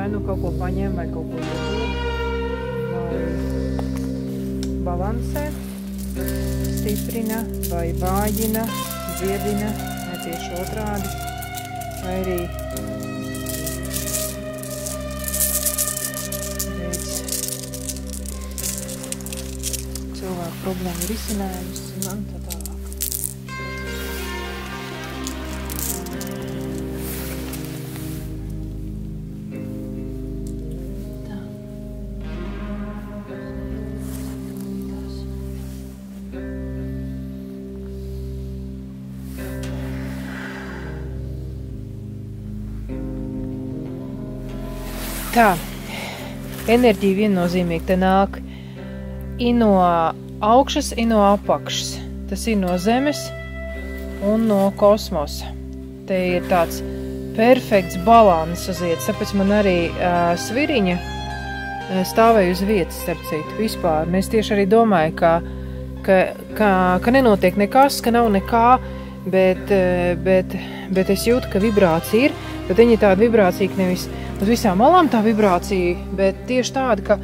vai nu kaut ko paņem, vai kaut ko iedod, vai balansē, stiprina, vai vājina, dziedina, vai tieši otrādi, vai arī veids cilvēku problēmu risinājumus un tā tālāk. Tā, enerģija viennozīmīgi te nāk i no augšas, i no apakšas. Tas ir no zemes un no kosmosa. Te ir tāds perfekts balans uz vietas, tāpēc man arī sviriņa stāvēja uz vietas, starp citu, vispār. Mēs tieši arī domāju, ka nenotiek nekas, ka nav nekā, bet es jūtu, ka vibrācija ir, bet viņa tāda vibrācija, ka nevis uz visām malām tā vibrācija, bet tieši tāda, ka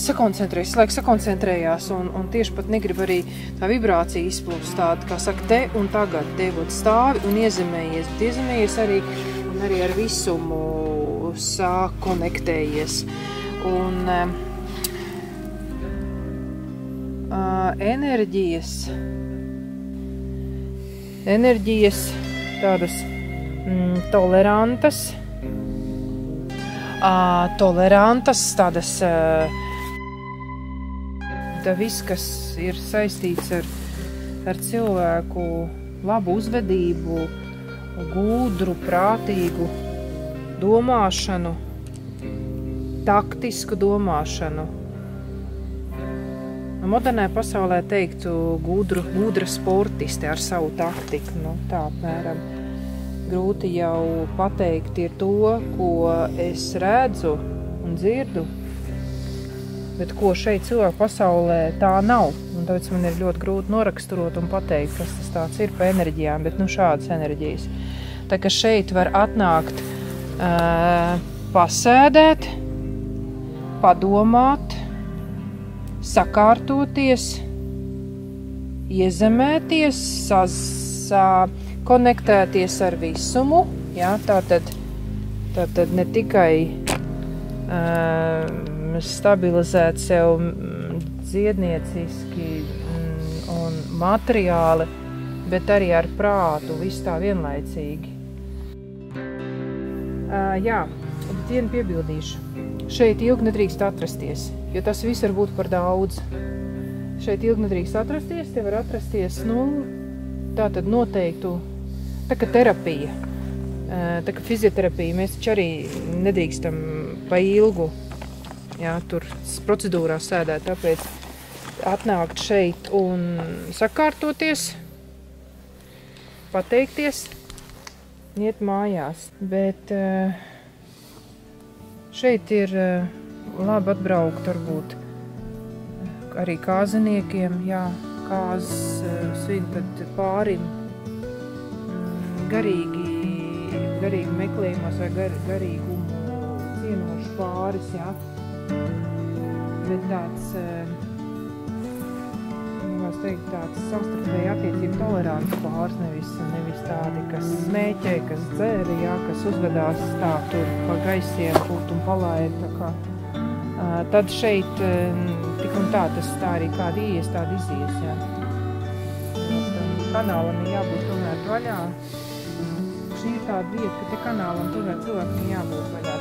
sakoncentrējas, laik sakoncentrējās un tieši pat negrib arī tā vibrācija izplūst tāda, kā saka, te un tagad, devot stāvi un iezemējies, bet iezemējies arī un arī ar visumu sāk konektējies. Un enerģijas tādas tolerantas, tādas, viss, kas ir saistīts ar cilvēku labu uzvedību, gudru, prātīgu domāšanu, taktisku domāšanu. Modernajā pasaulē teiktu gudra sportisti ar savu taktiku, tā apmēram. Grūti jau pateikt ir to, ko es redzu un dzirdu. Bet ko šeit cilvēku pasaulē tā nav. Un tāpēc man ir ļoti grūti noraksturot un pateikt, kas tas tāds ir pa enerģijām, bet šādas enerģijas. Tā ka šeit var atnākt, pasēdēt, padomāt, sakārtoties, iezemēties, konektēties ar visumu. Ja? Tātad ne tikai stabilizēt sev dziednieciski un materiāli, bet arī ar prātu, viss tā vienlaicīgi. Jā, vienu piebildīšu. Šeit ilgi nedrīkst atrasties, jo tas viss var būt par daudz. Šeit ilgi nedrīkst atrasties, te var atrasties, tātad noteiktu, tā kā terapija, tā kā fizioterapija, mēs taču arī nedrīkstam pa ilgu, jā, tur procedūrā sēdēt, tāpēc atnākt šeit un sakārtoties, pateikties, iet mājās, bet šeit ir labi atbraukt varbūt arī kāzeniekiem, jā, kāzas svin tad pārim garīgi meklējumos vai garīgumu cienošu pāris, jā. Bet tāds, mēs teikt, tāds savstarpēji attiecību tolerants pāris, nevis tādi, kas smēķē, kas dzer, jā, kas uzvedās tā tur pa gaisiem pūt un palaid, tā kā. Tad šeit tik un tā, tas tā arī kāda ies, tāda izies, jā. Kanālam ir jābūt tomēr vaļā. Šī ir tāda vieta, ka te kanālam tomēr cilvēkiem jābūt vaļā.